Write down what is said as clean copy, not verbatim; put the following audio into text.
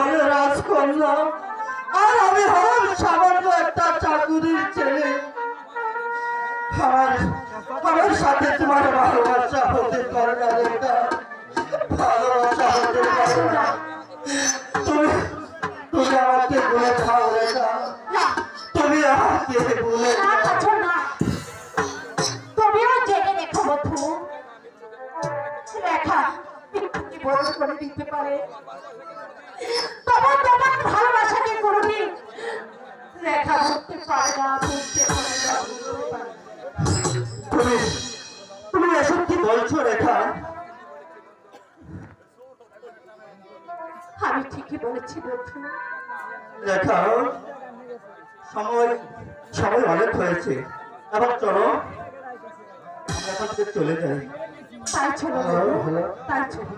হলে রাজকন্যা আর আমি হলাম সামান্য একটা চাকুরির ছেলে। আমার সাথে তোমার ভালোবাসা হতে পারে না রেখা, ভালোবাসা হতে পারে না। তুমি আমাকে ভুলে খাও রেখা, তুমি আমাকে ভুলে তুমিও জেনে রেখো বধূ, রেখা কি বড় করে দিতে পারে, তবে তোমার ভালোবাসাকে কোনোদিন রেখা করতে পারে না, বুঝতে পারে না। তুমি এসব কি বলছো রেখা? আমি ঠিকই বলেছি বন্ধু। রেখা, সময় অনেক হয়েছে, এবার চলো আমরা এখান থেকে চলে যাই। তাই চলো, তাই চলো।